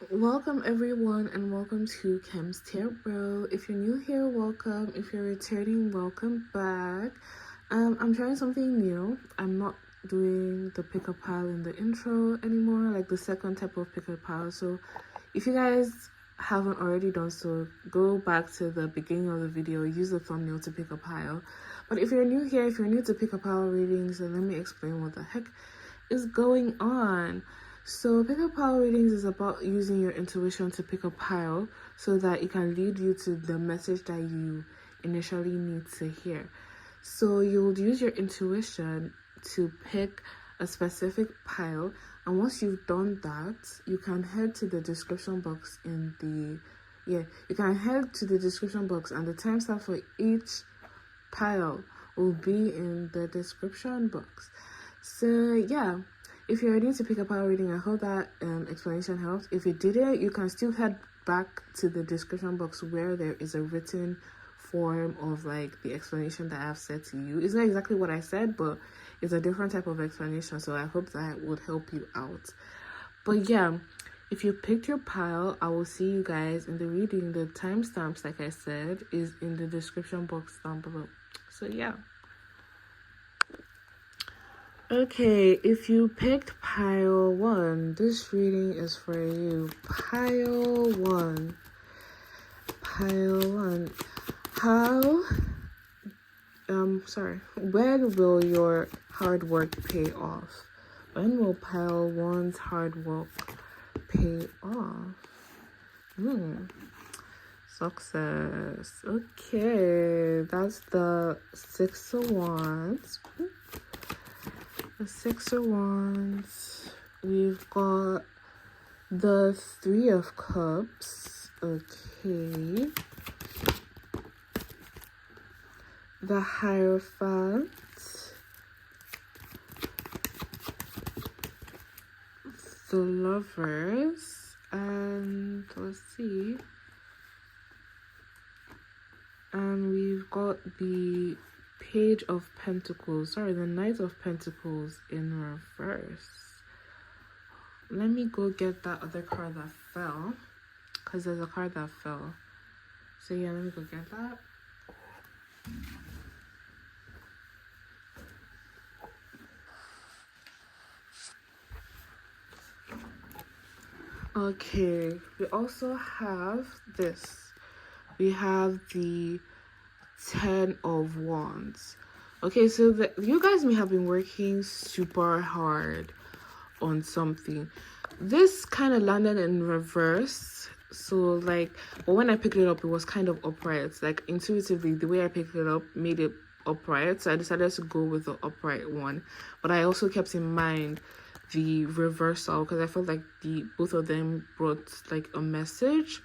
Welcome everyone and welcome to Kim's Tarot. If you're new here, welcome. If you're returning, welcome back. I'm trying something new. I'm not doing the pick a pile in the intro anymore, like the second type of pick a pile. So if you guys haven't already done so, go back to the beginning of the video, use the thumbnail to pick a pile. But if you're new here, if you're new to pick a pile readings, then let me explain what the heck is going on. So pick a pile readings is about using your intuition to pick a pile so that it can lead you to the message that you initially need to hear. So you'll use your intuition to pick a specific pile, and once you've done that, you can head to the description box and the timestamp for each pile will be in the description box. So yeah, if you're ready to pick up our reading, I hope that explanation helps. If it didn't, you can still head back to the description box where there is a written form of like the explanation that I've said to you. It's not exactly what I said, but it's a different type of explanation, so I hope that would help you out. But yeah, if you picked your pile, I will see you guys in the reading. The timestamps, like I said, is in the description box down below. So yeah. Okay, if you picked pile 1, this reading is for you. Pile 1. When will your hard work pay off? When will pile 1's hard work pay off? Success. Okay, that's the 6 of Wands. The 6 of Wands. We've got the 3 of Cups. Okay. The Hierophant. The Lovers. And let's see. And we've got the Page of Pentacles. The Knight of Pentacles in reverse. Let me go get that other card that fell, because there's a card that fell. So yeah, let me go get that. Okay, we also have this. We have the 10 of Wands. Okay, so you guys may have been working super hard on something. This kind of landed in reverse. So but when I picked it up, it was kind of upright. Like intuitively, the way I picked it up made it upright. So I decided to go with the upright one. But I also kept in mind the reversal because I felt like both of them brought like a message.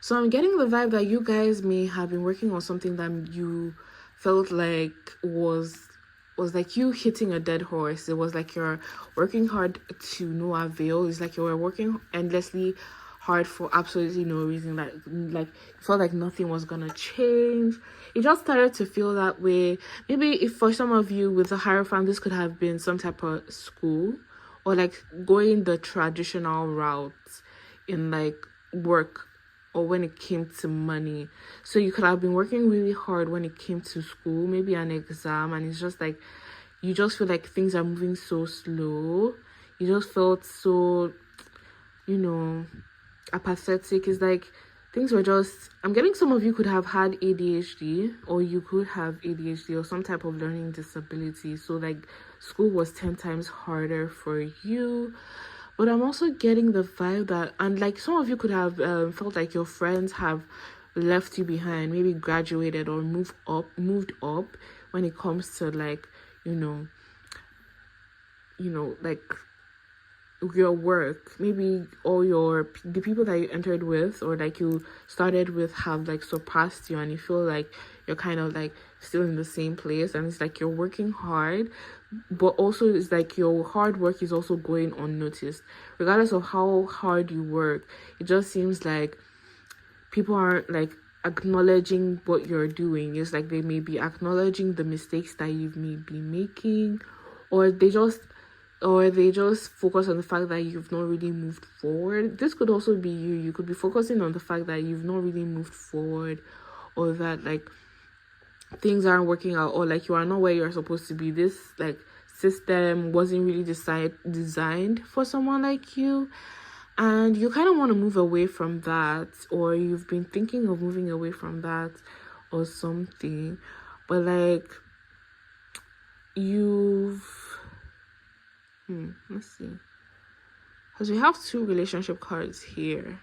So I'm getting the vibe that you guys may have been working on something that you felt like was like you hitting a dead horse. It was like you're working hard to no avail. It's like you were working endlessly hard for absolutely no reason. Like you felt like nothing was gonna change. It just started to feel that way. Maybe if for some of you with the Hierophant, this could have been some type of school or like going the traditional route in like work or when it came to money. So you could have been working really hard when it came to school, maybe an exam, and it's just like you just feel like things are moving so slow. You just felt so, apathetic. It's like things were just, I'm getting some of you could have had ADHD, or you could have ADHD or some type of learning disability. So like school was 10 times harder for you. But I'm also getting the vibe that, and like some of you could have felt like your friends have left you behind, maybe graduated or moved up when it comes to like, like your work. Maybe the people that you entered with or like you started with have like surpassed you, and you feel like you're kind of like still in the same place, and it's like you're working hard, but also it's like your hard work is also going unnoticed. Regardless of how hard you work, it just seems like people aren't like acknowledging what you're doing. It's like they may be acknowledging the mistakes that you may be making, or they just or they just focus on the fact that you've not really moved forward. This could also be you. You could be focusing on the fact that you've not really moved forward, or that like things aren't working out, or like you are not where you're supposed to be. This like system wasn't really designed for someone like you, and you kind of want to move away from that, or you've been thinking of moving away from that or something. But like you've let's see, because we have 2 relationship cards here,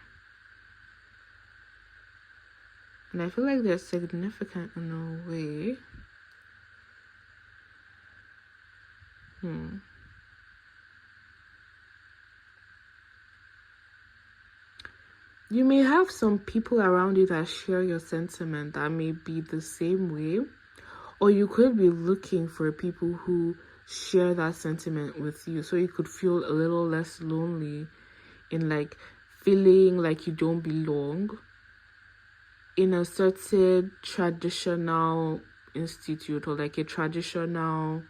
and I feel like they're significant in a way. You may have some people around you that share your sentiment that may be the same way, or you could be looking for people who share that sentiment with you, so you could feel a little less lonely in like feeling like you don't belong in a certain traditional institute, or like a traditional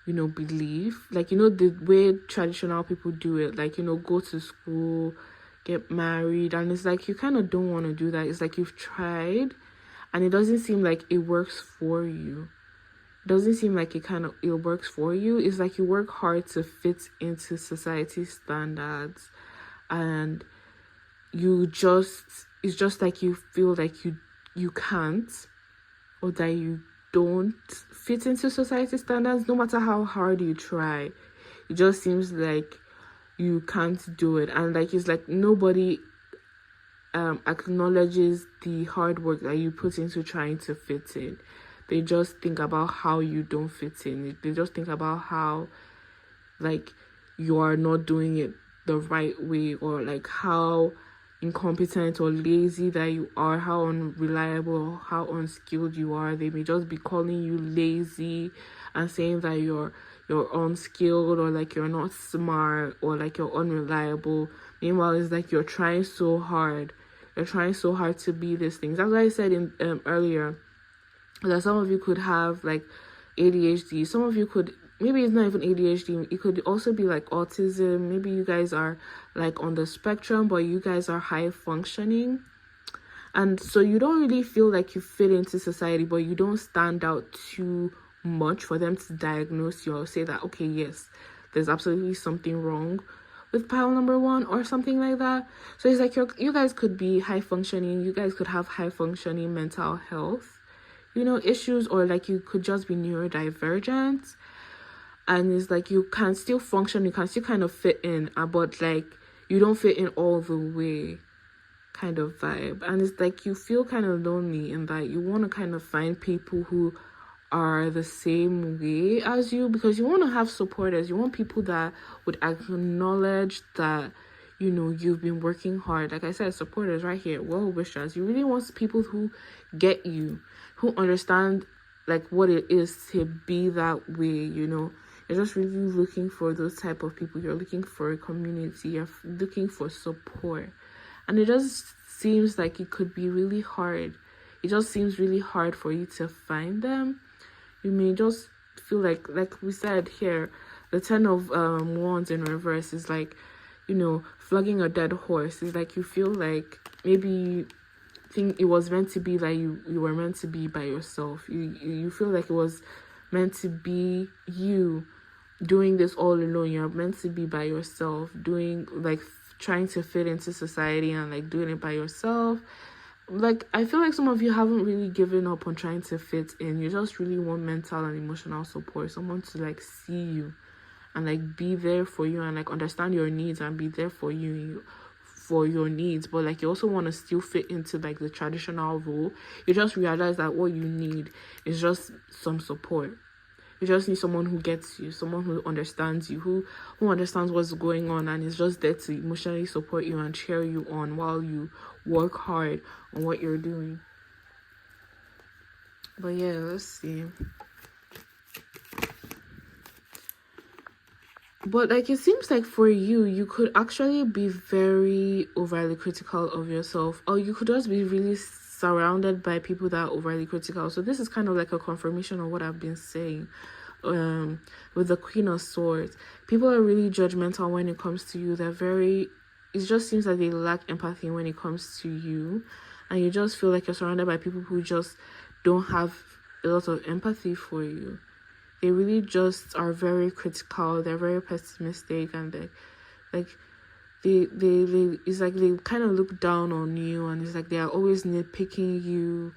belief, like the way traditional people do it, like go to school, get married, and it's like you kind of don't want to do that. It's like you've tried and it doesn't seem like it works for you. It doesn't seem like it works for you. It's like you work hard to fit into society standards, and it's just like you feel like you can't, or that you don't fit into society standards. No matter how hard you try, it just seems like you can't do it. And like it's like nobody acknowledges the hard work that you put into trying to fit in. They just think about how you don't fit in. They just think about how like you are not doing it the right way, or like how incompetent or lazy that you are, how unreliable, how unskilled you are. They may just be calling you lazy and saying that you're unskilled, or like you're not smart, or like you're unreliable. Meanwhile, it's like you're trying so hard. You're trying so hard to be these things. That's why I said in earlier that some of you could have like ADHD. Some of you could, maybe it's not even ADHD. It could also be like autism. Maybe you guys are like on the spectrum, but you guys are high functioning. And so you don't really feel like you fit into society, but you don't stand out too much for them to diagnose you or say that, okay, yes, there's absolutely something wrong with pile number 1 or something like that. So it's like you guys could be high functioning. You guys could have high functioning mental health issues, or like you could just be neurodivergent, and it's like you can still function, you can still kind of fit in, but like you don't fit in all the way kind of vibe. And it's like you feel kind of lonely in that you want to kind of find people who are the same way as you, because you want to have supporters. You want people that would acknowledge that you've been working hard. Like I said, supporters right here, well wishers. You really want people who get you, who understand like what it is to be that way. You're just really looking for those type of people. You're looking for a community. You're looking for support, and it just seems like it could be really hard. It just seems really hard for you to find them. You may just feel like we said here, the 10 of wands in reverse is like flogging a dead horse. Is like you feel like maybe you think it was meant to be that you were meant to be by yourself. You feel like it was meant to be you doing this all alone. You're meant to be by yourself, doing like trying to fit into society and like doing it by yourself. Like I feel like some of you haven't really given up on trying to fit in. You just really want mental and emotional support, someone to like see you and like be there for you and like understand your needs and be there for you for your needs. But like you also want to still fit into like the traditional role. You just realize that what you need is just some support. You just need someone who gets you, someone who understands you, who understands what's going on and is just there to emotionally support you and cheer you on while you work hard on what you're doing. But yeah, let's see. But like it seems like for you could actually be very overly critical of yourself, or you could just be really surrounded by people that are overly critical. So this is kind of like a confirmation of what I've been saying. with the Queen of Swords. People are really judgmental when it comes to you. They're very, it just seems like they lack empathy when it comes to you, and you just feel like you're surrounded by people who just don't have a lot of empathy for you. They really just are very critical. They're very pessimistic, and they like they it's like they kind of look down on you, and it's like they are always nitpicking you,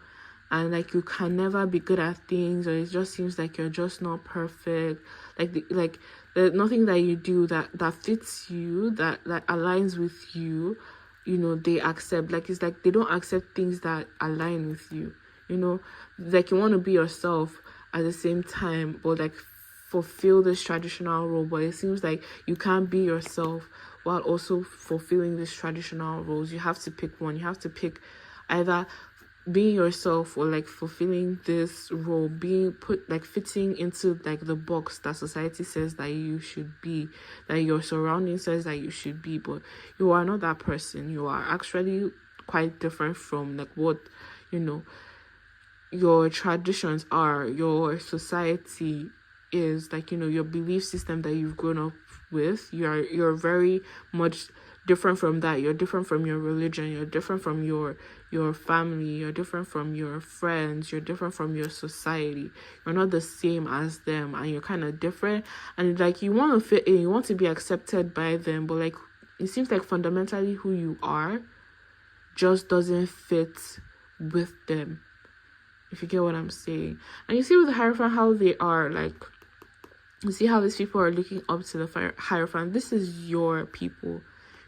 and like you can never be good at things, or it just seems like you're just not perfect. Like there's nothing that you do that fits you, that aligns with you, you know, they accept. Like it's like they don't accept things that align with you, you know. Like you want to be yourself at the same time, but like fulfill this traditional role, but it seems like you can't be yourself while also fulfilling these traditional roles. You have to pick one. You have to pick either being yourself or like fulfilling this role, being put like fitting into like the box that society says that you should be, that your surrounding says that you should be, but you are not that person. You are actually quite different from like what, you know, your traditions are, your society is, like, you know, your belief system that you've grown up with. You're very much different from that. You're different from your religion, you're different from your family, you're different from your friends, you're different from your society. You're not the same as them, and you're kind of different, and like you want to fit in, you want to be accepted by them, but like it seems like fundamentally who you are just doesn't fit with them, if you get what I'm saying. And you see with the Hierophant how they are, like, you see how these people are looking up to the Hierophant. This is your people.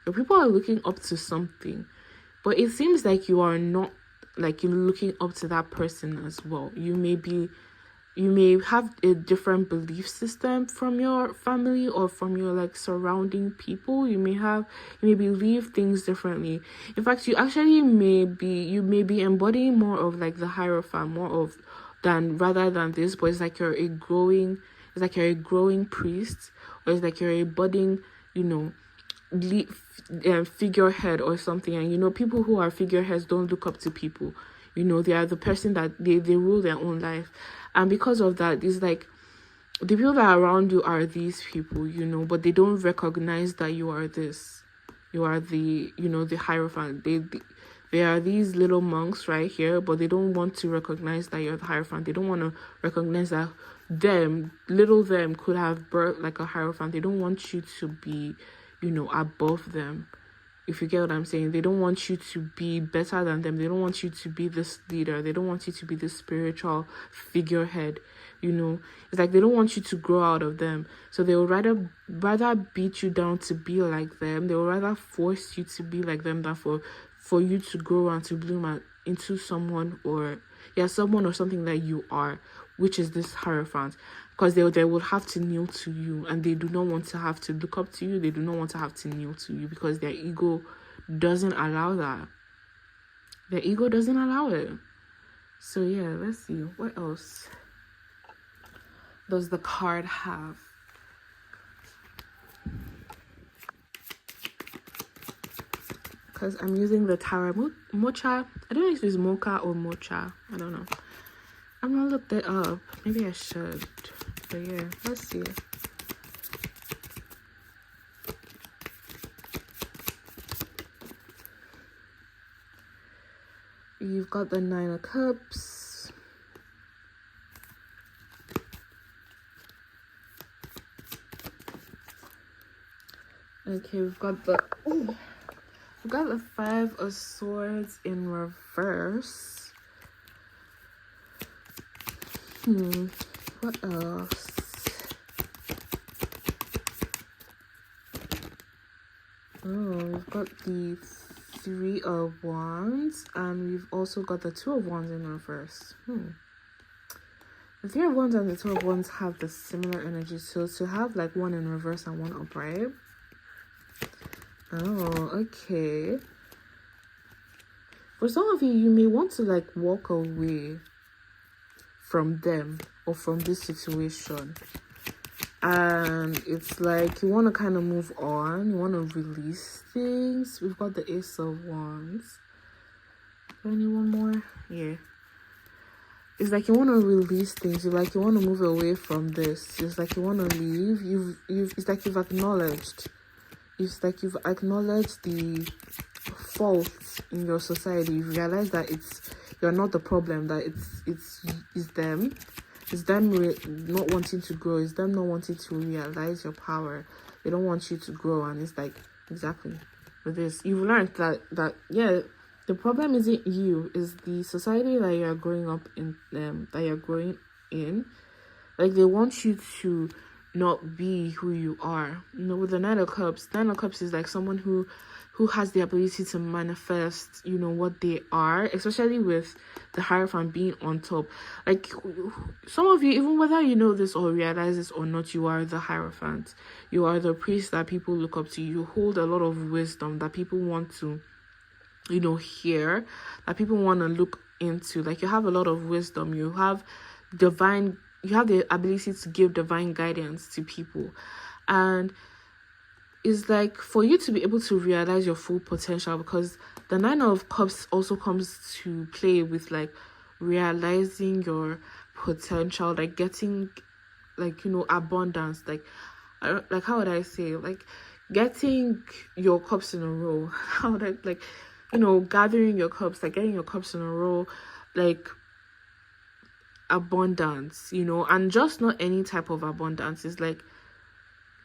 Your people are looking up to something, but it seems like you are not, like, you're looking up to that person as well. You may have a different belief system from your family or from your like surrounding people. You may believe things differently. In fact, you may be embodying more of like the Hierophant, more of rather than this, but it's like you're a growing priest, or it's like you're a budding, you know, figurehead or something. And you know, people who are figureheads don't look up to people. You know, they are the person that they rule their own life. And because of that, it's like the people that are around you are these people, you know, but they don't recognize that you are this. You are the, you know, the Hierophant. They are these little monks right here, but they don't want to recognize that you're the Hierophant. They don't want to recognize that little them could have birthed like a Hierophant. They don't want you to be, you know, above them, if you get what I'm saying. They don't want you to be better than them. They don't want you to be this leader. They don't want you to be this spiritual figurehead, you know. It's like they don't want you to grow out of them. So they would rather beat you down to be like them. They would rather force you to be like them than for you to grow and to bloom into someone or something that you are, which is this Hierophant. Because they will have to kneel to you, and they do not want to have to look up to you. They do not want to have to kneel to you because their ego doesn't allow that. Their ego doesn't allow it. So yeah, let's see. What else does the card have? Because I'm using the Tarot Mocha. I don't know if it's Mocha or Mocha. I don't know. I'm gonna look that up. Maybe I should. But yeah, let's see. You've got the Nine of Cups. Okay, we've got the Five of Swords in reverse. What else? Oh, we've got the Three of Wands, and we've also got the Two of Wands in reverse. The Three of Wands and the Two of Wands have the similar energy, so to have like one in reverse and one upright. Oh, okay. For some of you, you may want to like walk away from them or from this situation, and it's like you want to kind of move on, you want to release things. We've got the Ace of Wands. Anyone more? Yeah. it's like you want to release things. You like you want to move away from this. It's like you want to leave. It's like you've acknowledged. It's like you've acknowledged the faults in your society. You realize that you're not the problem. That it's them. It's them not wanting to grow. It's them not wanting to realize your power. They don't want you to grow. And it's like, exactly with this, you've learned that yeah, the problem isn't you. It's the society that you're growing up in. That you're growing in. Like, they want you to not be who you are. You know, with the Nine of Cups is like someone who has the ability to manifest, you know, what they are, especially with the Hierophant being on top. Like, some of you, even whether you know this or realize this or not, you are the Hierophant. You are the priest that people look up to. You hold a lot of wisdom that people want to, you know, hear, that people want to look into. Like, you have a lot of wisdom. You have the ability to give divine guidance to people. And it's like for you to be able to realize your full potential, because the Nine of Cups also comes to play with like realizing your potential, like getting, like, you know, abundance, like how would I say, like getting your cups in a row. How would I, like, you know, gathering your cups, like getting your cups in a row, like abundance, you know, and just not any type of abundance. It's like,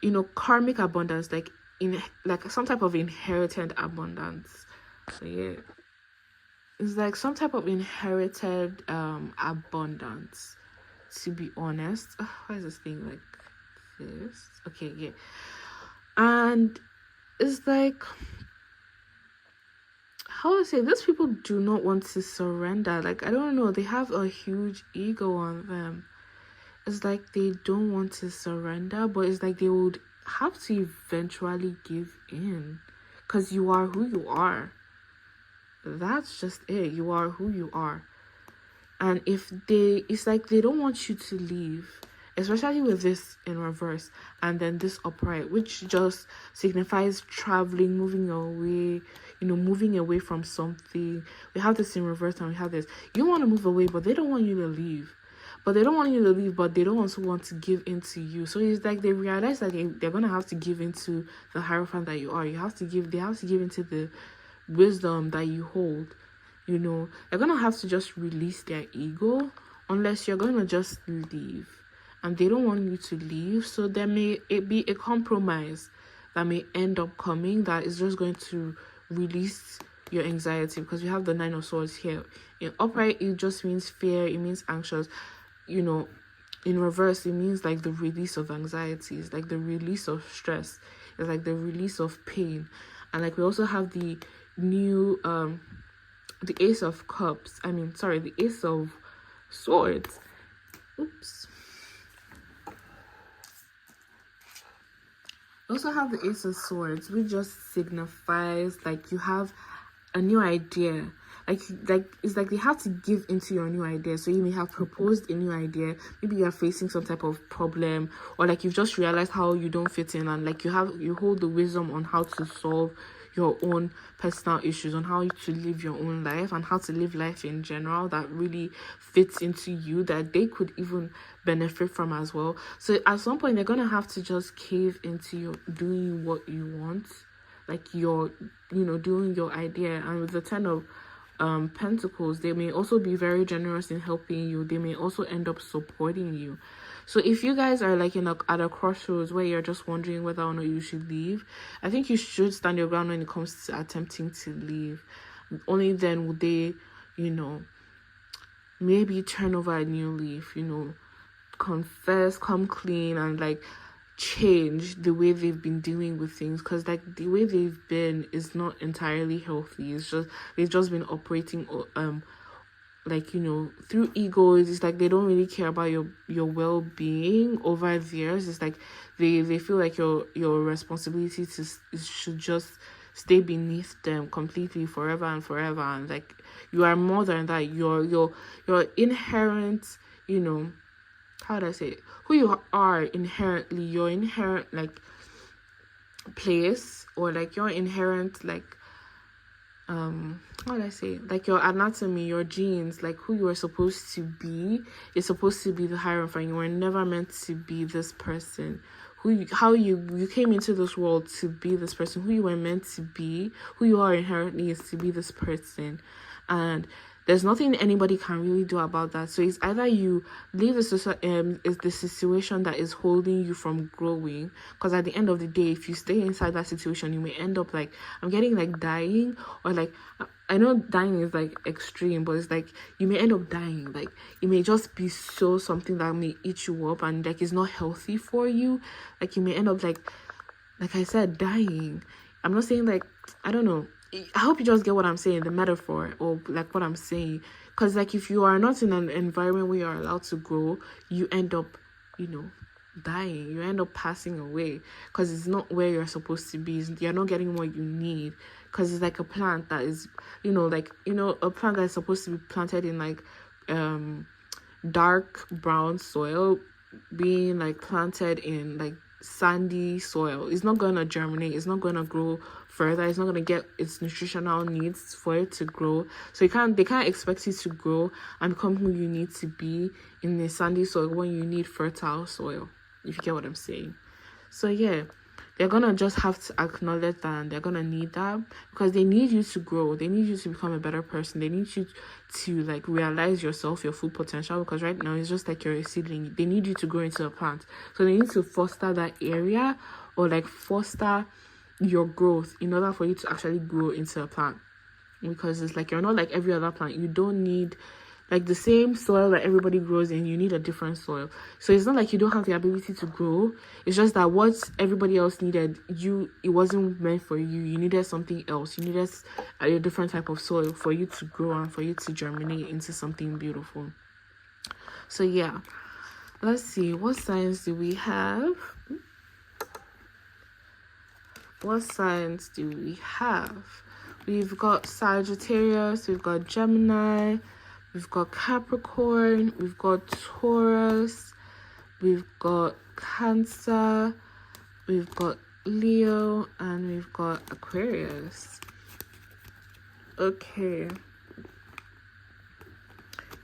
you know, karmic abundance, like like some type of inherited abundance. So yeah, it's like some type of inherited abundance, to be honest. Why is this thing like this? Okay, yeah. And it's like, how to say, these people do not want to surrender. Like, I don't know, they have a huge ego on them. It's like they don't want to surrender, but it's like they would have to eventually give in, because you are who you are. That's just it. You are who you are. And it's like they don't want you to leave, especially with this in reverse and then this upright, which just signifies traveling, moving away, you know, moving away from something. We have this in reverse and we have this. You want to move away, but they don't want you to leave. But they don't want you to leave, but they don't also want to give into you. So it's like they realize that they're going to have to give into the Hierophant that you are. They have to give into the wisdom that you hold. You know, they're going to have to just release their ego, unless you're going to just leave. And they don't want you to leave. So there may be a compromise that may end up coming that is just going to release your anxiety, because we have the Nine of Swords here. In upright, it just means fear. It means anxious. You know, in reverse, it means like the release of anxiety. It's like the release of stress. It's like the release of pain. And like we also have the new the Ace of Cups. The Ace of Swords. Oops. We also have the Ace of Swords, which just signifies like you have a new idea. Like it's like they have to give into your new idea. So you may have proposed a new idea. Maybe you are facing some type of problem, or like you've just realized how you don't fit in, and like you hold the wisdom on how to solve your own personal issues, on how to live your own life and how to live life in general that really fits into you, that they could even benefit from as well. So at some point they're gonna have to just cave into your doing what you want, like your, you know, doing your idea. And with the Ten of Pentacles, they may also be very generous in helping you. They may also end up supporting you. So if you guys are like at a crossroads where you're just wondering whether or not you should leave, I think you should stand your ground when it comes to attempting to leave. Only then would they, you know, maybe turn over a new leaf, you know, confess, come clean, and like change the way they've been dealing with things, because like the way they've been is not entirely healthy. It's just they've just been operating like, you know, through egos. It's like they don't really care about your well-being over theirs. It's like they feel like your responsibility should just stay beneath them completely forever and forever. And like you are more than that. Your inherent, you know, how do I say it? Who you are inherently, your inherent like place, or like your inherent like how would I say, like your anatomy, your genes, like who you are supposed to be is supposed to be the hierophant. You were never meant to be this person. How you came into this world to be this person. Who you were meant to be, who you are inherently is to be this person, and there's nothing anybody can really do about that. So it's either you leave is the situation that is holding you from growing, because at the end of the day, if you stay inside that situation, you may end up like, I'm getting like dying, or like, I know dying is like extreme, but it's like you may end up dying. Like it may just be something that may eat you up, and like it's not healthy for you. Like you may end up like I said, dying. I'm not saying like, I don't know. I hope you just get what I'm saying, the metaphor, or like what I'm saying. Because like if you are not in an environment where you're allowed to grow, you end up, dying. You end up passing away because it's not where you're supposed to be. You're not getting what you need, because it's like a plant that is, a plant that is supposed to be planted in like dark brown soil, being like planted in like sandy soil. It's not gonna germinate, it's not gonna grow further, it's not gonna get its nutritional needs for it to grow. So they can't expect you to grow and become who you need to be in the sandy soil when you need fertile soil, if you get what I'm saying. So yeah, they're gonna just have to acknowledge that, and they're gonna need that, because they need you to grow. They need you to become a better person. They need you to like realize yourself, your full potential, because right now it's just like you're a seedling. They need you to grow into a plant. So they need to foster that area, or like foster your growth in order for you to actually grow into a plant. Because it's like you're not like every other plant. You don't need like the same soil that everybody grows in. You need a different soil. So it's not like you don't have the ability to grow. It's just that what everybody else needed, it wasn't meant for you. You needed something else. You needed a different type of soil for you to grow and for you to germinate into something beautiful. So yeah, let's see, what signs do we have? What signs do we have? We've got Sagittarius, we've got Gemini, we've got Capricorn, we've got Taurus, we've got Cancer, we've got Leo, and we've got Aquarius. Okay.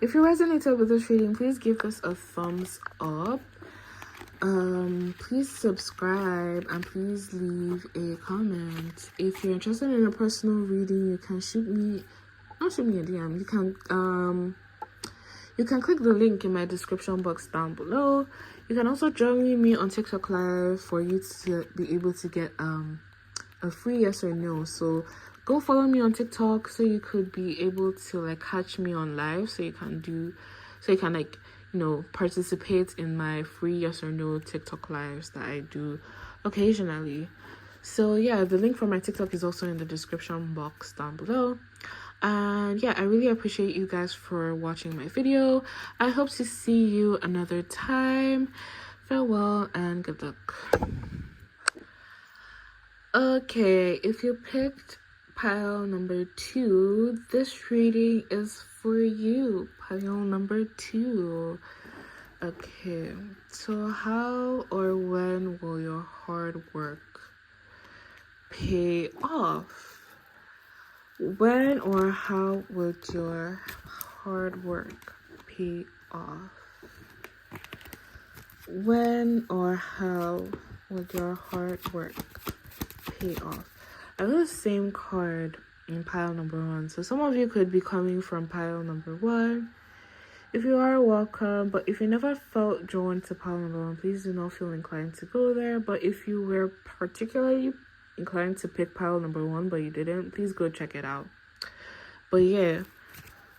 If you resonated with this reading, please give us a thumbs up. Please subscribe, and please leave a comment. If you're interested in a personal reading, you can not shoot me a DM. You can click the link in my description box down below. You can also join me on TikTok Live for you to be able to get a free yes or no. So go follow me on TikTok so you could be able to like catch me on live, so you can participate in my free yes or no TikTok lives that I do occasionally. So yeah, the link for my TikTok is also in the description box down below. And yeah, I really appreciate you guys for watching my video. I hope to see you another time. Farewell and good luck. Okay, if you picked pile number 2, this reading is for you. Pile number 2. Okay, so how or when will your hard work pay off? When or how would your hard work pay off? When or how would your hard work pay off? I got the same card in pile number 1. So some of you could be coming from pile number 1. If you are, welcome. But if you never felt drawn to pile number 1, please do not feel inclined to go there. But if you were particularly inclined to pick pile number 1 but you didn't, please go check it out. But yeah,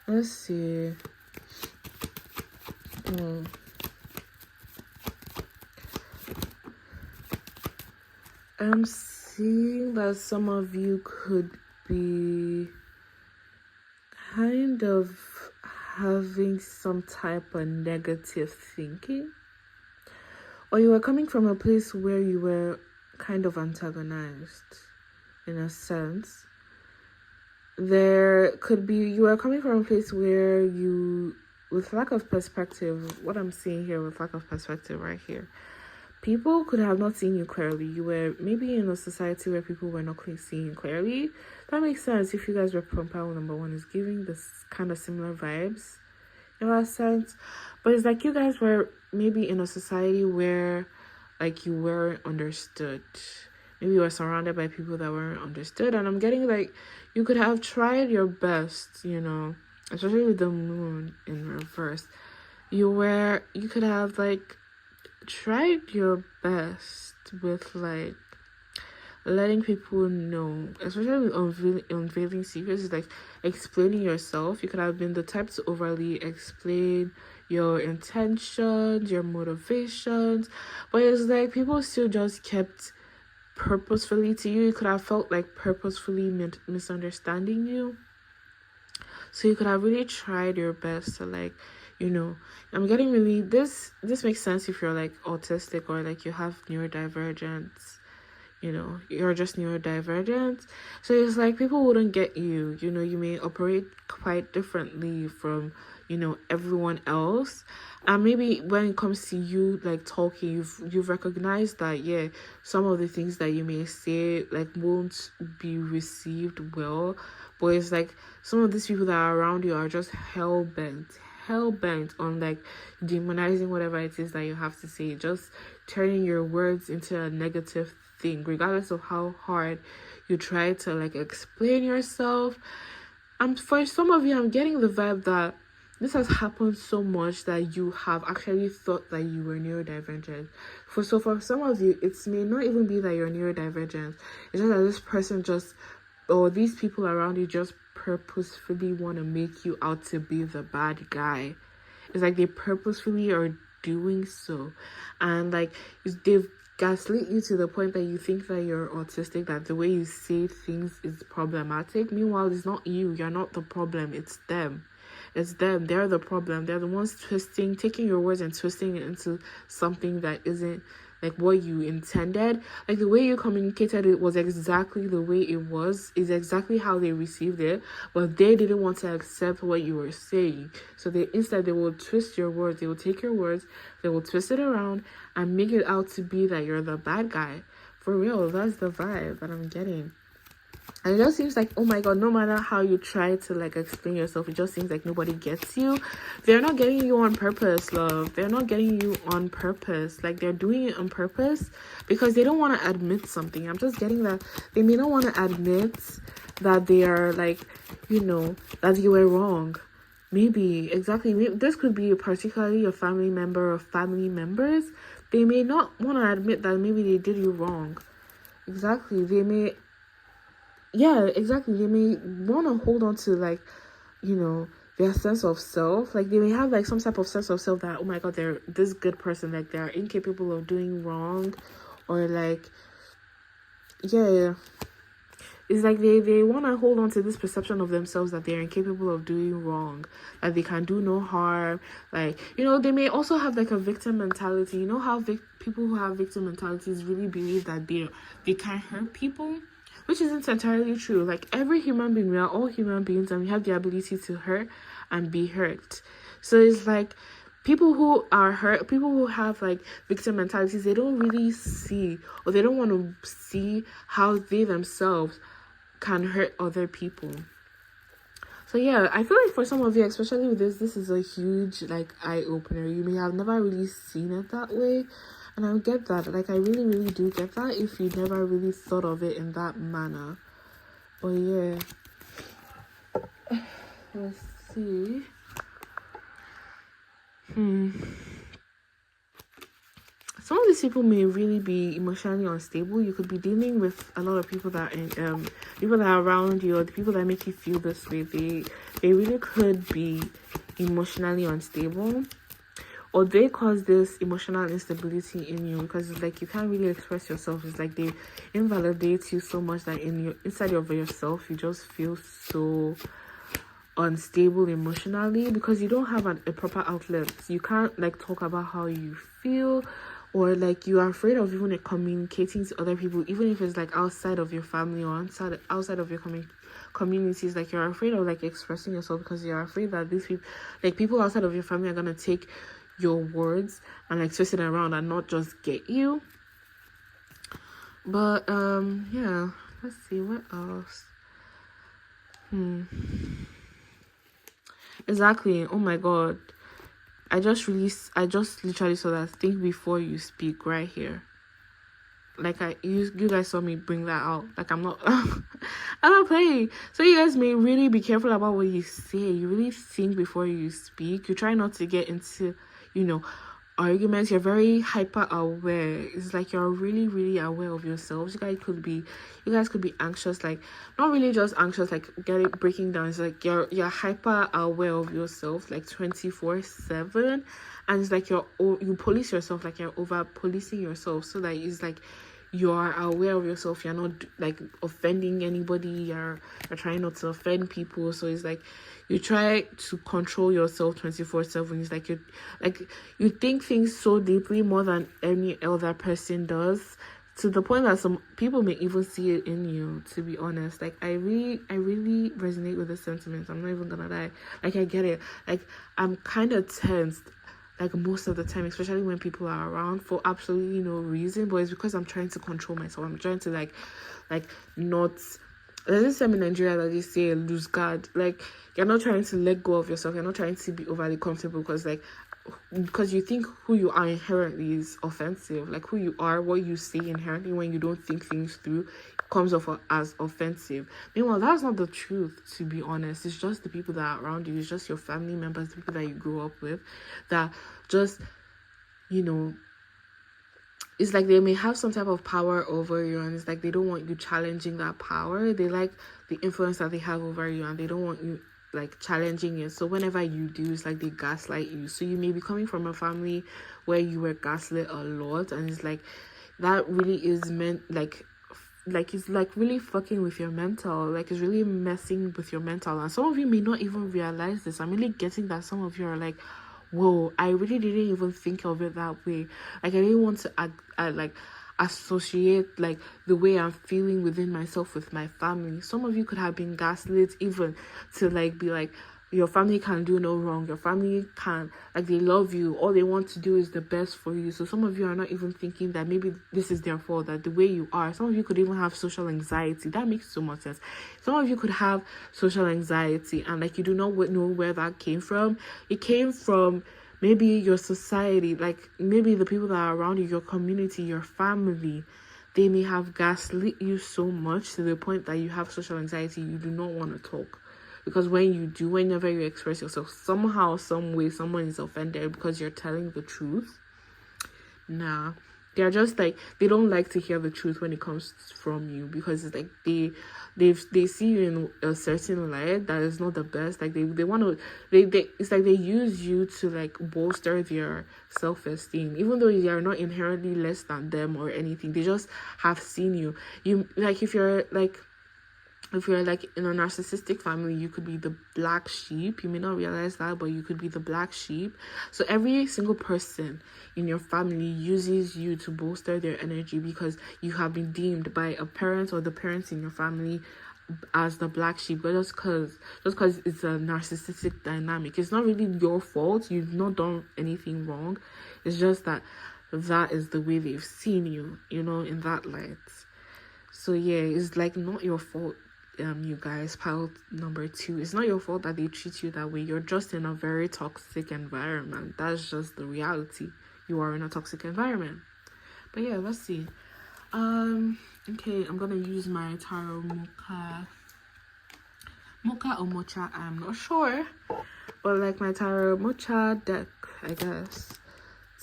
let's see. I'm seeing that some of you could be kind of having some type of negative thinking, or you were coming from a place where you were kind of antagonized in a sense. There could be, you are coming from a place where you, with lack of perspective, what I'm seeing here with lack of perspective right here, people could have not seen you clearly. You were maybe in a society where people were not seeing you clearly. That makes sense if you guys were from pile number one. Is giving this kind of similar vibes in that sense. But it's like you guys were maybe in a society where like you weren't understood. Maybe you were surrounded by people that weren't understood. And I'm getting like you could have tried your best, you know, especially with the moon in reverse. You could have like tried your best with like letting people know, especially with unveiling secrets, like explaining yourself. You could have been the type to overly explain your intentions, your motivations, but it's like people still just kept purposefully to you. You could have felt like purposefully misunderstanding you. So you could have really tried your best to like, you know, I'm getting really this makes sense if you're like autistic or like you have neurodivergence, you know, you're just neurodivergent. So it's like people wouldn't get you, you know, you may operate quite differently from, you know, everyone else. And maybe when it comes to you like talking, you've recognized that some of the things that you may say like won't be received well, but it's like some of these people that are around you are just hell-bent on like demonizing whatever it is that you have to say, just turning your words into a negative thing, regardless of how hard you try to like explain yourself. For some of you, I'm getting the vibe that this has happened so much that you have actually thought that you were neurodivergent. For some of you, it may not even be that you're neurodivergent. It's just that this person or these people around you just purposefully want to make you out to be the bad guy. It's like they purposefully are doing so, and like they've gaslit you to the point that you think that you're autistic, that the way you say things is problematic. Meanwhile, it's not you. You're not the problem. It's them. They're the problem. They're the ones taking your words and twisting it into something that isn't like what you intended. Like the way you communicated it was exactly the way it was, is exactly how they received it, but they didn't want to accept what you were saying. So instead they will twist your words. They will take your words, they will twist it around and make it out to be that you're the bad guy. For real, that's the vibe that I'm getting. And it just seems like, oh my god, no matter how you try to like explain yourself, it just seems like nobody gets you. They're not getting you on purpose, love. They're not getting you on purpose. Like they're doing it on purpose because they don't want to admit something. I'm just getting that they may not want to admit that they are like, you know, that you were wrong. Maybe this could be particularly a family member or family members. They may not want to admit that maybe they did you wrong. Exactly. They may want to hold on to like, you know, their sense of self. Like they may have like some type of sense of self that, oh my god, they're this good person, like they're incapable of doing wrong, or like it's like they want to hold on to this perception of themselves that they're incapable of doing wrong, that they can do no harm. Like, you know, they may also have like a victim mentality. You know how people who have victim mentalities really believe that they can't hurt people, which isn't entirely true. Like every human being, we are all human beings and we have the ability to hurt and be hurt. So it's like people who are hurt, people who have like victim mentalities, they don't really see, or they don't want to see how they themselves can hurt other people. So yeah, I feel like for some of you, especially with this is a huge like eye-opener. You may have never really seen it that way. And I get that. Like, I really, really do get that if you never really thought of it in that manner. But yeah. Let's see. Some of these people may really be emotionally unstable. You could be dealing with a lot of people that people that are around you, or the people that make you feel this way. They really could be emotionally unstable, or they cause this emotional instability in you because it's like you can't really express yourself. It's like they invalidate you so much that inside of yourself you just feel so unstable emotionally because you don't have a proper outlet. You can't like talk about how you feel, or like you are afraid of even communicating to other people, even if it's like outside of your family or outside of your communities. Like you're afraid of like expressing yourself because you're afraid that these people outside of your family are gonna take your words and like twist it around and not just get you. But yeah, let's see what else. Exactly. Oh my god, I just literally saw that. Think before you speak right here. Like you guys saw me bring that out. Like I'm not I'm not playing. So you guys may really be careful about what you say. You really think before you speak. You try not to get into, arguments. You're very hyper aware. It's like you're really, really aware of yourselves. You guys could be anxious, like not really just anxious, like breaking down. It's like you're hyper aware of yourself, like 24/7, and it's like you police yourself, like you're over policing yourself, so that it's like you are aware of yourself. You're not like offending anybody. You're trying not to offend people. So it's like you try to control yourself 24/7. It's like you think things so deeply, more than any other person does, to the point that some people may even see it in you, to be honest. Like I really resonate with the sentiments. I'm not even gonna lie. Like I get it. Like I'm kind of tensed, like most of the time, especially when people are around for absolutely no reason, but it's because I'm trying to control myself. I'm trying to like not. There's this term in Nigeria that they say lose guard. Like you're not trying to let go of yourself. You're not trying to be overly comfortable because you think who you are inherently is offensive. Like who you are, what you say inherently when you don't think things through, comes off as offensive. Meanwhile, that's not the truth, to be honest. It's just the people that are around you. It's just your family members, the people that you grew up with, that just, it's like they may have some type of power over you, and it's like they don't want you challenging that power. They like the influence that they have over you, and they don't want you like challenging it. So whenever you do, it's like they gaslight you. So you may be coming from a family where you were gaslit a lot, and it's like that really is meant like it's like really fucking with your mental. Like it's really messing with your mental, and some of you may not even realize this. I'm really getting that some of you are like, whoa, I really didn't even think of it that way. Like I didn't want to associate like the way I'm feeling within myself with my family. Some of you could have been gaslit even to like be like, your family can do no wrong. Your family can, like, they love you. All they want to do is the best for you. So some of you are not even thinking that maybe this is their fault, that the way you are. Some of you could even have social anxiety. That makes so much sense. Some of you could have social anxiety and like you do not know where that came from. It came from maybe your society, like maybe the people that are around you, your community, your family. They may have gaslit you so much to the point that you have social anxiety. You do not want to talk. Because whenever you express yourself, somehow, some way, someone is offended because you're telling the truth. Nah, they're just like, they don't like to hear the truth when it comes from you, because it's like they see you in a certain light that is not the best. Like they want to, it's like they use you to like bolster their self-esteem, even though you are not inherently less than them or anything. They just have seen you. If you're like in a narcissistic family, you could be the black sheep. You may not realize that, but you could be the black sheep. So every single person in your family uses you to bolster their energy because you have been deemed by a parent or the parents in your family as the black sheep. But just because it's a narcissistic dynamic, it's not really your fault. You've not done anything wrong. It's just that is the way they've seen you, in that light. So yeah, it's like not your fault. You guys, pile number 2, it's not your fault that they treat you that way. You're just in a very toxic environment. That's just the reality. You are in a toxic environment. But yeah, let's see. Okay, I'm gonna use my tarot mocha or mocha, I'm not sure, but like my tarot mocha deck, I guess,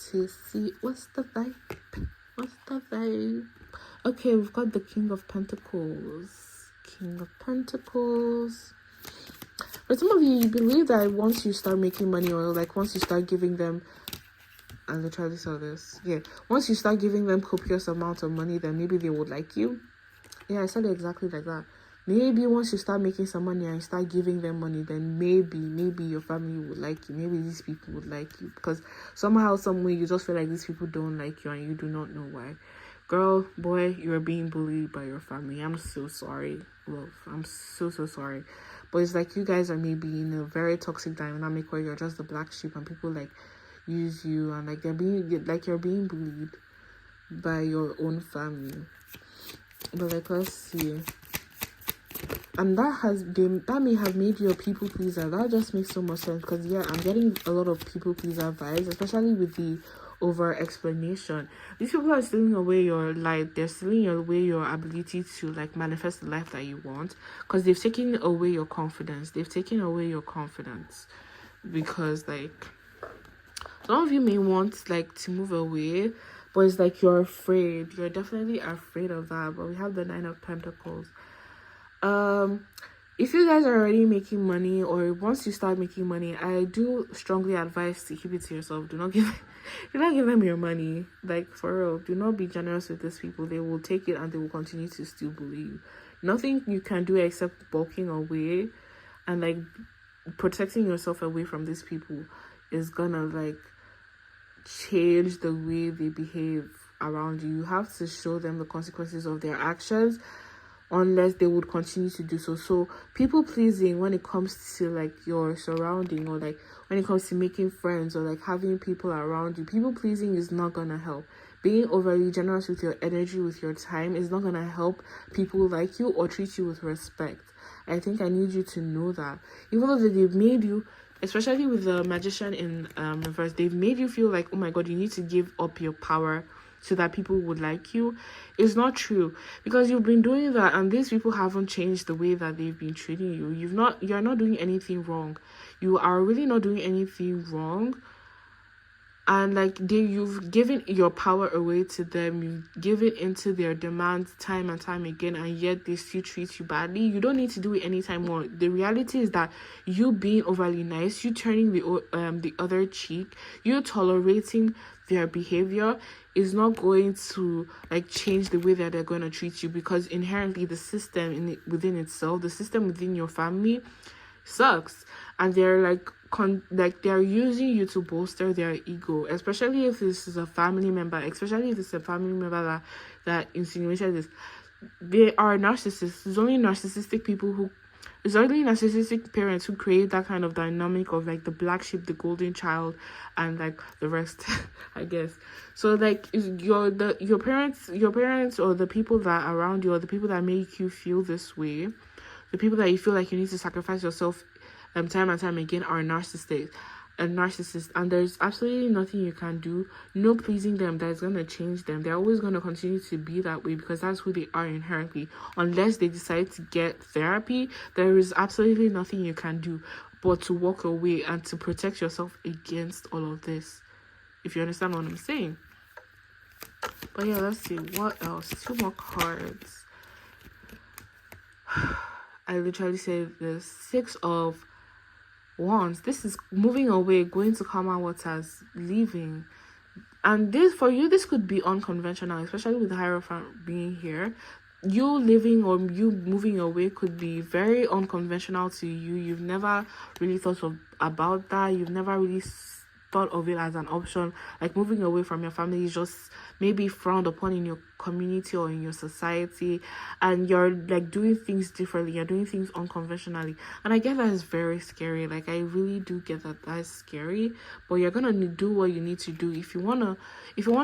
to see what's the vibe. Okay, we've got the King of Pentacles. But some of you believe that once you start making money, or like once you start giving them, and they try to sell this, once you start giving them copious amounts of money, then maybe they would like you. I said it exactly like that. Maybe once you start making some money and you start giving them money, then maybe your family would like you. Maybe these people would like you, because somehow, some way, you just feel like these people don't like you and you do not know why. Girl, boy, you're being bullied by your family. I'm so sorry, love. I'm so sorry. But it's like you guys are maybe in a very toxic dynamic where you're just the black sheep, and people like, use you, and like you're being bullied by your own family. But like, let's see. And that may have made you a people pleaser. That just makes so much sense, because yeah, I'm getting a lot of people pleaser vibes, especially with the over explanation. These people are stealing away your life. They're stealing away your ability to like manifest the life that you want, because they've taken away your confidence. Because like, some of you may want like to move away, but it's like you're afraid. You're definitely afraid of that. But we have the 9 of Pentacles. If you guys are already making money, or once you start making money, I do strongly advise to keep it to yourself. Do not give them your money. Like, for real, do not be generous with these people. They will take it and they will continue to still bully you. Nothing you can do except walking away and like protecting yourself away from these people is gonna like change the way they behave around you. You have to show them the consequences of their actions, unless they would continue to do so. So people pleasing, when it comes to like your surrounding, or like when it comes to making friends, or like having people around you, people pleasing is not gonna help. Being overly generous with your energy, with your time, is not gonna help people like you or treat you with respect. I think I need you to know that. Even though they've made you, especially with the Magician in reverse, they've made you feel like, oh my god, you need to give up your power so that people would like you. It's not true, because you've been doing that, and these people haven't changed the way that they've been treating you. You're not doing anything wrong. You are really not doing anything wrong. And like, you've given your power away to them, you've given into their demands time and time again, and yet they still treat you badly. You don't need to do it anytime more. The reality is that you being overly nice, you turning the other cheek, you tolerating their behavior is not going to like change the way that they're going to treat you, because inherently the system within itself, the system within your family sucks, and they're like they're using you to bolster their ego, especially if this is a family member, that insinuated this. They are narcissists. It's only narcissistic parents who create that kind of dynamic of like the black sheep, the golden child, and like the rest. I guess. So like, your parents, or the people that are around you, or the people that make you feel this way, the people that you feel like you need to sacrifice yourself time and time again, are narcissists, and there's absolutely nothing you can do, no pleasing them, that's going to change them. They're always going to continue to be that way, because that's who they are inherently. Unless they decide to get therapy, there is absolutely nothing you can do but to walk away and to protect yourself against all of this, if you understand what I'm saying. But yeah, let's see what else. 2 more cards. I literally said the 6 of Wands. This is moving away, going to calmer waters, leaving. And this, for you, this could be unconventional, especially with the Hierophant being here. You living or you moving away could be very unconventional to you. You've never really thought about that. You've never really thought of it as an option. Like, moving away from your family is just maybe frowned upon in your community or in your society, and you're like doing things differently, you're doing things unconventionally, and I get that is very scary. Like, I really do get that that's scary, but you're gonna do what you need to do if you want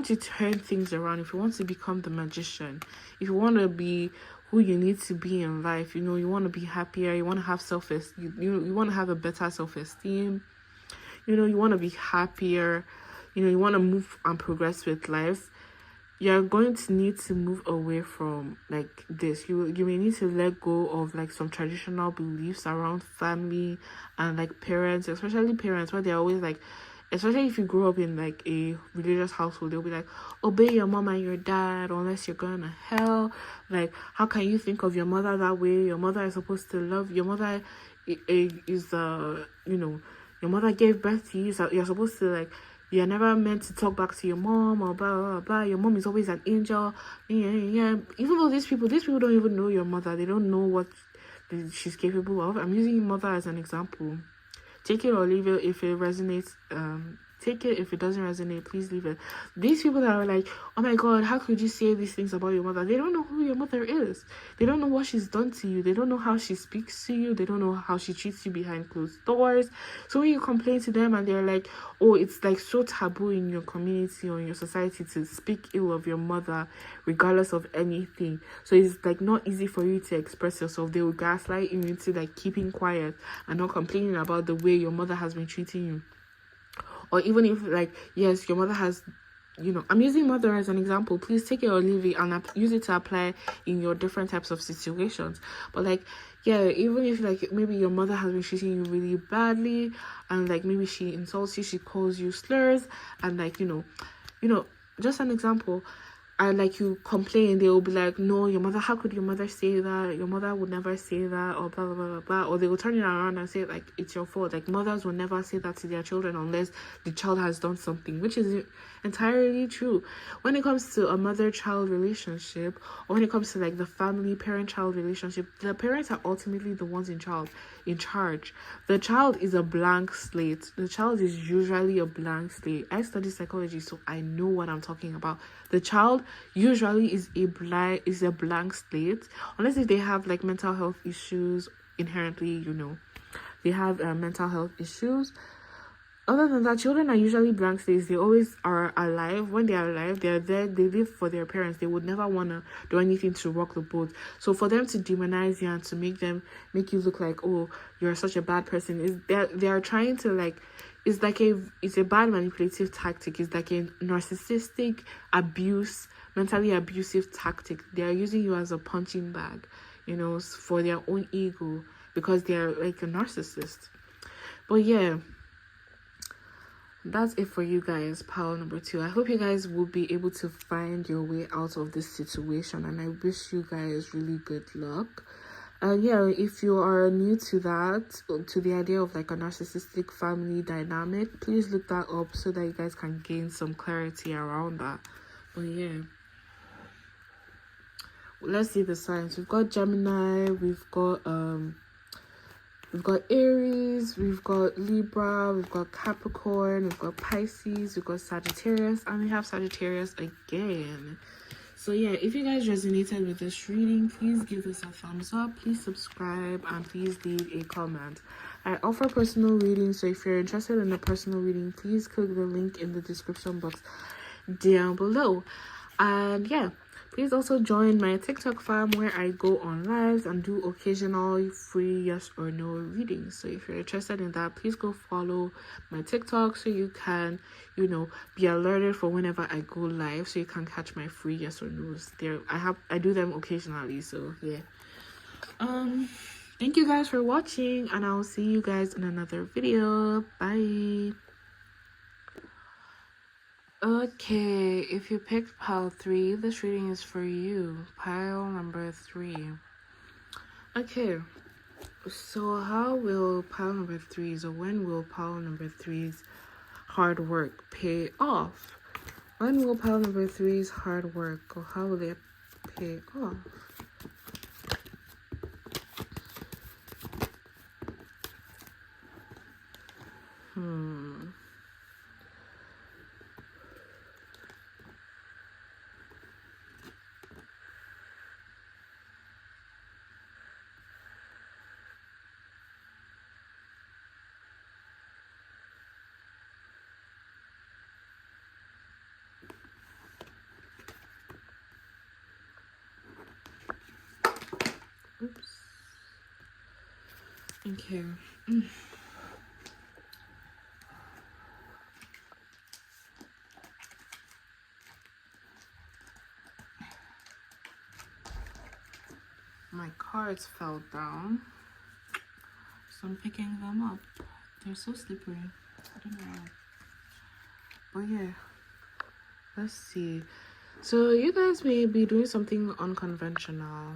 to turn things around, if you want to become the magician, if you want to be who you need to be in life. You want to be happier, you want to have you want to have a better self-esteem, you want to be happier, you want to move and progress with life. You're going to need to move away from like this. You may need to let go of like some traditional beliefs around family and like parents, especially parents, where they're always like, especially if you grow up in like a religious household, they'll be like, obey your mom and your dad unless you're going to hell. Like, how can you think of your mother that way? Your mother is supposed to love. Your mother is your mother gave birth to you, so you're supposed to like, you're never meant to talk back to your mom, or blah, blah, blah. Your mom is always an angel. Yeah. Even though these people don't even know your mother. They don't know what she's capable of. I'm using mother as an example. Take it or leave it if it resonates take it. If it doesn't resonate, please leave it. These people that are like, oh my god, how could you say these things about your mother? They don't know who your mother is. They don't know what she's done to you. They don't know how she speaks to you. They don't know how she treats you behind closed doors. So when you complain to them and they're like, oh, it's like so taboo in your community or in your society to speak ill of your mother regardless of anything, so it's like not easy for you to express yourself, they will gaslight you into like keeping quiet and not complaining about the way your mother has been treating you. Or even if, like, yes, your mother has, I'm using mother as an example. Please take it or leave it and use it to apply in your different types of situations. But like, yeah, even if like maybe your mother has been treating you really badly and like maybe she insults you, she calls you slurs, and like, just an example, and like you complain, they will be like, no, your mother, how could your mother say that? Your mother would never say that, or blah blah blah blah blah. Or they will turn it around and say like it's your fault. Like mothers will never say that to their children unless the child has done something, which is entirely true. When it comes to a mother-child relationship, or when it comes to like the family parent-child relationship, the parents are ultimately the ones in charge. The child is a blank slate. The child is usually a blank slate. I study psychology, so I know what I'm talking about. The child usually is a blank slate, unless if they have like mental health issues inherently, they have mental health issues. Other than that, children are usually blank slates. They always are alive. When they are alive, they're there, they live for their parents. They would never want to do anything to rock the boat. So for them to demonize you and to make you look like, oh, you're such a bad person, they are trying to like, it's a bad manipulative tactic. It's like a narcissistic mentally abusive tactic. They are using you as a punching bag, for their own ego, because they're like a narcissist. But yeah, that's it for you guys, pile number 2. I hope you guys will be able to find your way out of this situation, and I wish you guys really good luck. And yeah, if you are new to the idea of like a narcissistic family dynamic, please look that up so that you guys can gain some clarity around that. But yeah, let's see the signs. We've got Gemini, we've got Aries, we've got Libra, we've got Capricorn, we've got Pisces, we've got Sagittarius, and we have Sagittarius again. So yeah, if you guys resonated with this reading, please give this a thumbs up, please subscribe, and please leave a comment. I offer personal readings, so if you're interested in a personal reading, please click the link in the description box down below. And yeah, please also join my TikTok fam, where I go on lives and do occasional free yes or no readings. So if you're interested in that, please go follow my TikTok so you can, be alerted for whenever I go live, so you can catch my free yes or no's. I do them occasionally. So yeah. Thank you guys for watching, and I'll see you guys in another video. Bye. Okay, if you picked pile 3, this reading is for you. Pile number 3. Okay, so how will pile number 3's, or when will pile number 3's hard work pay off? When will pile number 3's hard work, or how will it pay off? Oops. Okay. My cards fell down, so I'm picking them up. They're so slippery. I don't know. But yeah, let's see. So you guys may be doing something unconventional,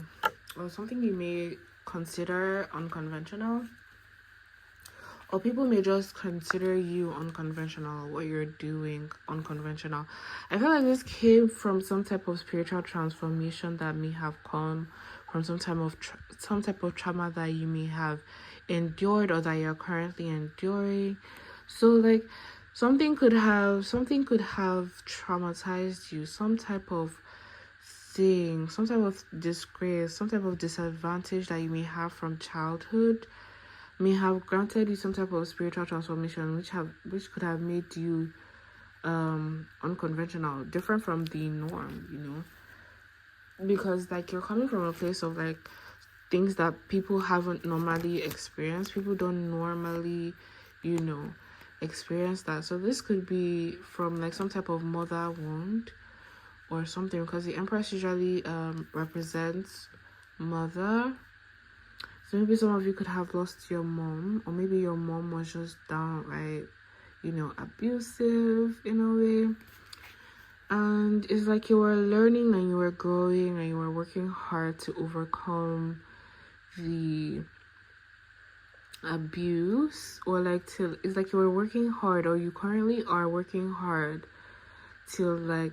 or something you may consider unconventional, or people may just consider you unconventional, what you're doing unconventional. I feel like this came from some type of spiritual transformation that may have come from some type of trauma that you may have endured, or that you're currently enduring. So like, something could have traumatized you, some type of thing, some type of disgrace, some type of disadvantage that you may have from childhood may have granted you some type of spiritual transformation, which could have made you unconventional, different from the norm, because like you're coming from a place of like things that people haven't normally experienced. People don't normally, experience that. So this could be from like some type of mother wound or something, because the Empress usually represents mother. So maybe some of you could have lost your mom, or maybe your mom was just downright, abusive in a way. And it's like you were learning and you were growing and you were working hard to overcome the abuse, or it's like you were working hard, or you currently are working hard to like,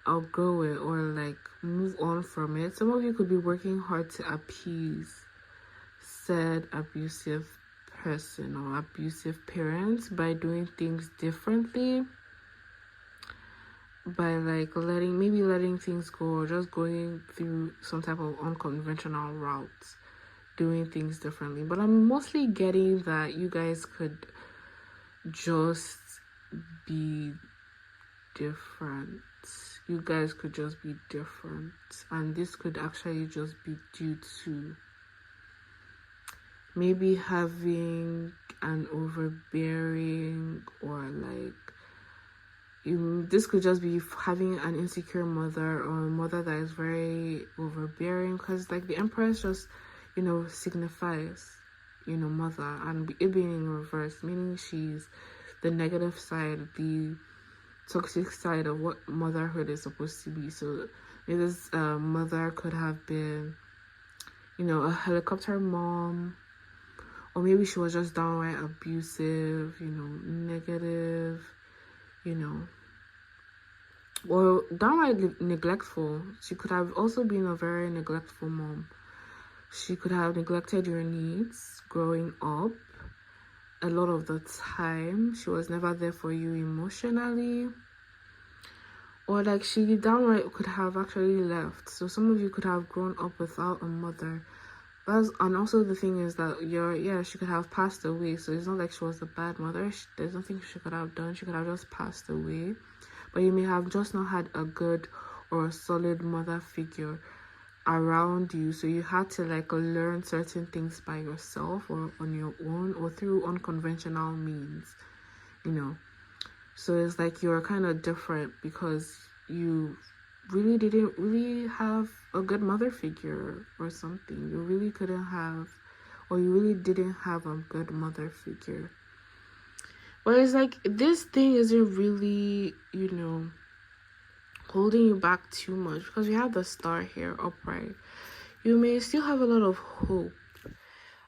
outgrow it or like move on from it. Some of you could be working hard to appease said abusive person or abusive parents by doing things differently, by like letting things go, or just going through some type of unconventional routes, doing things differently. But I'm mostly getting that you guys could just be different. You guys could just be different, and this could actually just be due to maybe having an overbearing, or like this could just be having an insecure mother, or a mother that is very overbearing, because like the Empress just signifies mother, and it being in reverse, meaning she's the negative side, the toxic side of what motherhood is supposed to be. So this mother could have been a helicopter mom, or maybe she was just downright abusive, negative, or downright neglectful. She could have also been a very neglectful mom. She could have neglected your needs growing up. A lot of the time, she was never there for you emotionally, or like she downright could have actually left. So some of you could have grown up without a mother. And also the thing is that she could have passed away. So it's not like she was a bad mother. There's nothing she could have done. She could have just passed away. But you may have just not had a good or a solid mother figure around you, so you had to like learn certain things by yourself, or on your own, or through unconventional means, so it's like you're kind of different because you really didn't really have a good mother figure or something. You really couldn't have, or you really didn't have a good mother figure. But it's like this thing isn't really holding you back too much, because we have the star here upright. You may still have a lot of hope,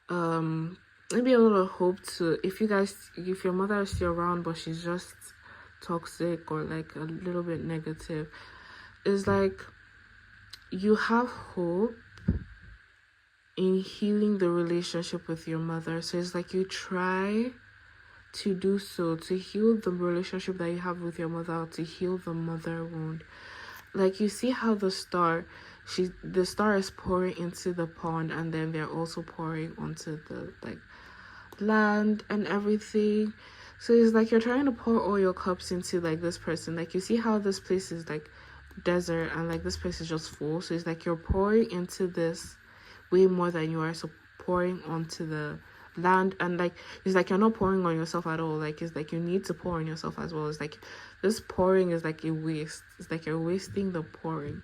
maybe a lot of hope to, if your mother is still around but she's just toxic or like a little bit negative, it's like you have hope in healing the relationship with your mother. So it's like you try to do so, to heal the relationship that you have with your mother, to heal the mother wound. Like you see how the star is pouring into the pond, and then they're also pouring onto the like land and everything. So it's like you're trying to pour all your cups into like this person. Like you see how this place is like desert, and like this place is just full. So it's like you're pouring into this way more than you are pouring onto the land, and like it's like you're not pouring on yourself at all. Like it's like you need to pour on yourself as well. It's like this pouring is like a waste. It's like you're wasting the pouring.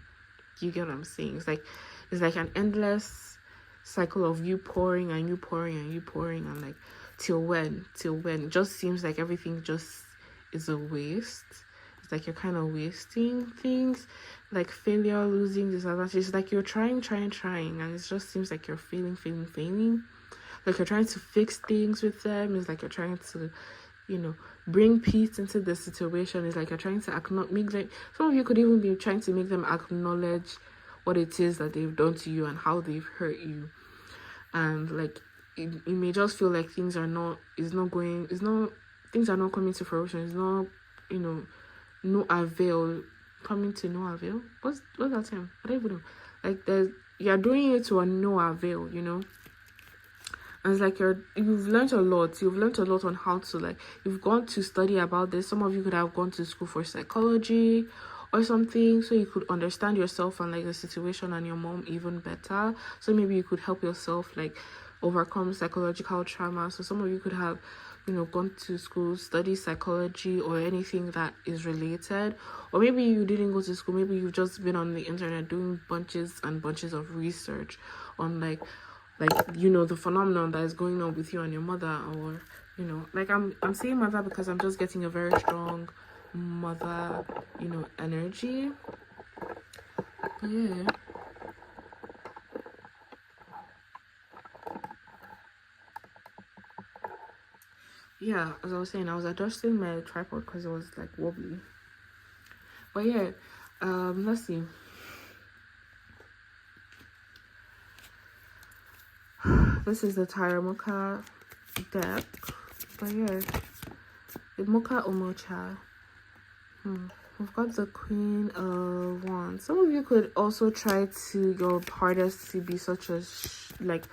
You get what I'm saying? It's like an endless cycle of you pouring and you pouring and you pouring, and like till when it just seems like everything just is a waste. It's like you're kind of wasting things, like failure, losing, disadvantage. It's like you're trying, and it just seems like you're failing. Like you're trying to fix things with them. It's like you're trying to, bring peace into the situation. It's like you're trying to make them. Some of you could even be trying to make them acknowledge what it is that they've done to you and how they've hurt you. And like you may just feel like things are not things are not coming to fruition. It's not, you know, no avail, coming to no avail. What's that term? I don't even know. Like you're doing it to a no avail, you know. And it's like you've learned a lot. You've learned a lot on how to, like, you've gone to study about this. Some of you could have gone to school for psychology or something, so you could understand yourself and like the situation and your mom even better. So maybe you could help yourself like overcome psychological trauma. So some of you could have, you know, gone to school, study psychology or anything that is related. Or maybe you didn't go to school, maybe you've just been on the internet doing bunches and bunches of research on like, you know, the phenomenon that is going on with you and your mother. Or, you know, like I'm saying mother because I'm just getting a very strong mother, you know, energy. Yeah. Yeah, as I was saying, I was adjusting my tripod because it was like wobbly. But yeah, let's see. This is the Tara Mocha deck. But yeah, the Mocha Omocha. We've got the Queen of Wands. Some of you could also try to your hardest to be such a like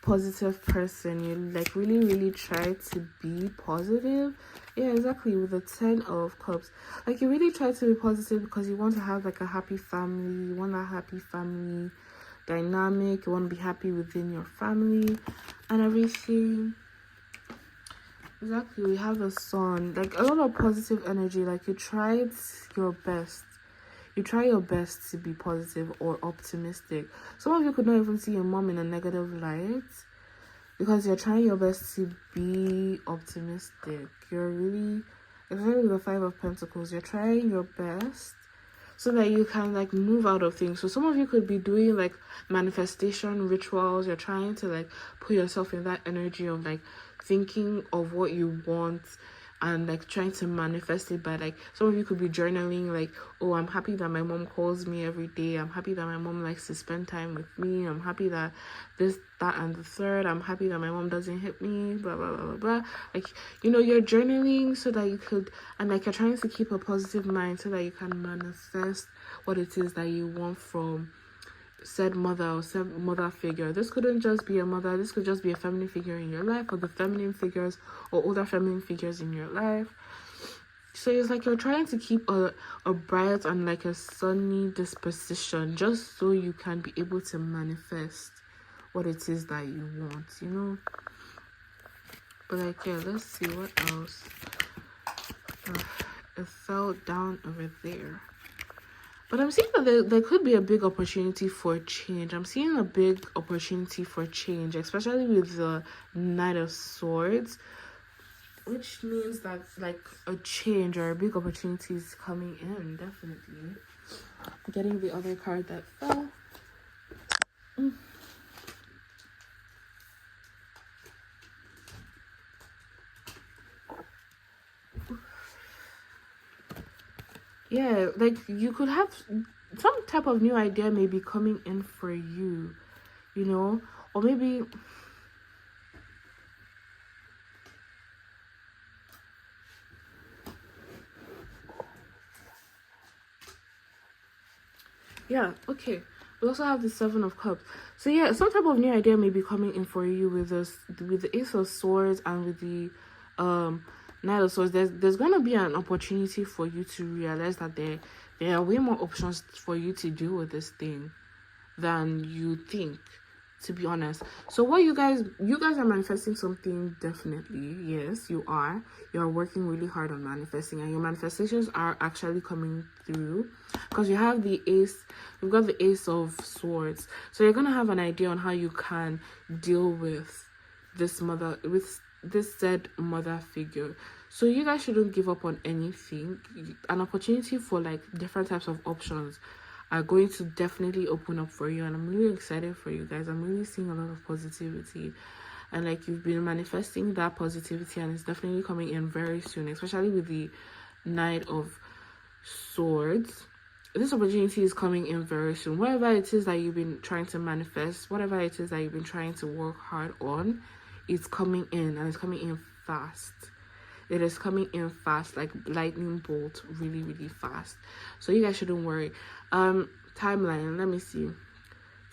positive person. You like really try to be positive. Yeah, exactly. With the 10 of Cups, like you really try to be positive because you want to have like a happy family. You want a happy family dynamic. You want to be happy within your family and everything. Exactly. We have the Sun, like a lot of positive energy. Like you tried your best. You try your best to be positive or optimistic. Some of you could not even see your mom in a negative light because you're trying your best to be optimistic. You're really, especially with the 5 of Pentacles, you're trying your best so that you can like move out of things. So some of you could be doing like manifestation rituals. You're trying to like put yourself in that energy of like thinking of what you want and like trying to manifest it by like, some of you could be journaling like, oh, I'm happy that my mom calls me every day. I'm happy that my mom likes to spend time with me. I'm happy that this, that, and the third. I'm happy that my mom doesn't hit me, blah blah blah blah blah. Like, you know, you're journaling so that you could, and like you're trying to keep a positive mind so that you can manifest what it is that you want from said mother or said mother figure. This couldn't just be a mother, this could just be a feminine figure in your life, or the feminine figures or older feminine figures in your life. So it's like you're trying to keep a bright and like a sunny disposition just so you can be able to manifest what it is that you want, you know. But like, yeah, let's see what else. It fell down over there. But I'm seeing that there could be a big opportunity for change. I'm seeing a big opportunity for change, especially with the Knight of Swords, which means that like a change or a big opportunity is coming in, definitely. Getting the other card that fell. Yeah, like you could have some type of new idea may be coming in for you, you know, or maybe yeah, okay. We also have the 7 of Cups. So yeah, some type of new idea may be coming in for you with this, with the Ace of Swords and with the Knight of Swords. There's gonna be an opportunity for you to realize that there are way more options for you to deal with this thing than you think, to be honest. So what you guys are manifesting something, definitely. Yes, you are working really hard on manifesting, and your manifestations are actually coming through because you have the ace, you've got the Ace of Swords. So you're gonna have an idea on how you can deal with this mother, with this said mother figure. So you guys shouldn't give up on anything. An opportunity for like different types of options are going to definitely open up for you, and I'm really excited for you guys. I'm really seeing a lot of positivity, and like you've been manifesting that positivity, and it's definitely coming in very soon, especially with the Knight of Swords. This opportunity is coming in very soon. Whatever it is that you've been trying to manifest, whatever it is that you've been trying to work hard on, it's coming in, and it's coming in fast. It is coming in fast, like lightning bolt, really, really fast. So you guys shouldn't worry. Timeline, let me see.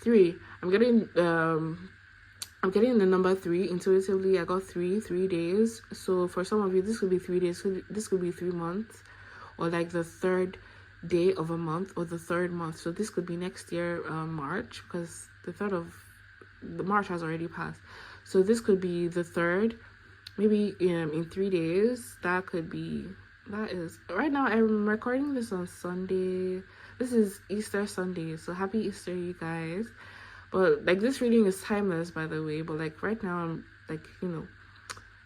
3. I'm getting the number 3 intuitively. I got 3 days. So for some of you, this could be 3 days. This could be 3 months, or like the 3rd day of a month, or the 3rd month. So this could be next year, March, because the 3rd of March has already passed. So this could be the 3rd, maybe in 3 days. That is right now. I'm recording this on Sunday. This is Easter Sunday, so happy Easter, you guys. But like, this reading is timeless, by the way. But like right now, I'm like,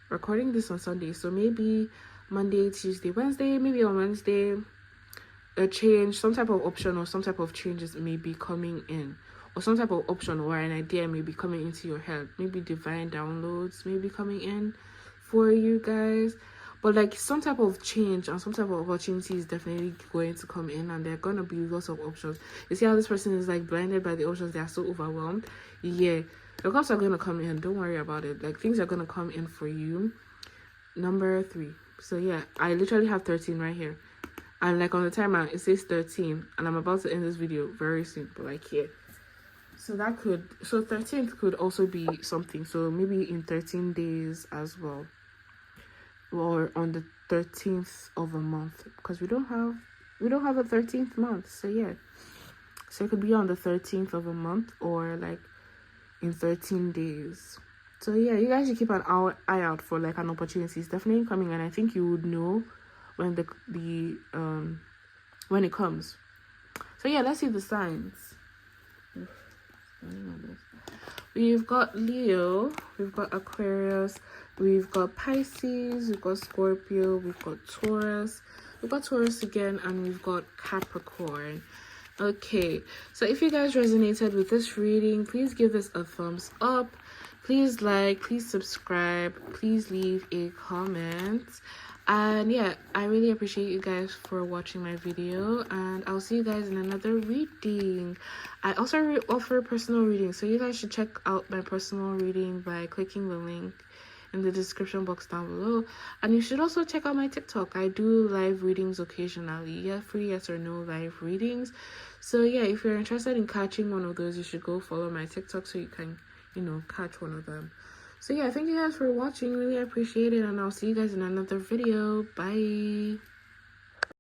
recording this on Sunday. So maybe Monday, Tuesday, Wednesday, maybe on Wednesday, a change, some type of option or some type of changes may be coming in. Or some type of option or an idea may be coming into your head. Maybe divine downloads may be coming in for you guys. But like, some type of change and some type of opportunity is definitely going to come in, and there are going to be lots of options. You see how this person is like blinded by the options? They are so overwhelmed. Yeah, the cups are going to come in. Don't worry about it. Like, things are going to come in for you. Number 3. So yeah, I literally have 13 right here. And like on the timer, it says 13. And I'm about to end this video very soon. But like, yeah. So 13th could also be something. So maybe in 13 days as well. Or on the 13th of a month, because we don't have a 13th month. So yeah, so it could be on the 13th of a month, or like in 13 days. So yeah, you guys should keep an eye out for like an opportunity. It's definitely coming, and I think you would know when when it comes. So yeah, let's see the signs. We've got Leo, we've got Aquarius, we've got Pisces, we've got Scorpio, we've got Taurus again, and we've got Capricorn. Okay, so if you guys resonated with this reading, please give this a thumbs up. Please like, please subscribe, please leave a comment. And yeah, I really appreciate you guys for watching my video, and I'll see you guys in another reading. I also offer personal readings, so you guys should check out my personal reading by clicking the link in the description box down below. And you should also check out my TikTok. I do live readings occasionally. Yeah, free yes or no live readings. So yeah, if you're interested in catching one of those, you should go follow my TikTok so you can, catch one of them. So yeah, thank you guys for watching. Really appreciate it, and I'll see you guys in another video. Bye.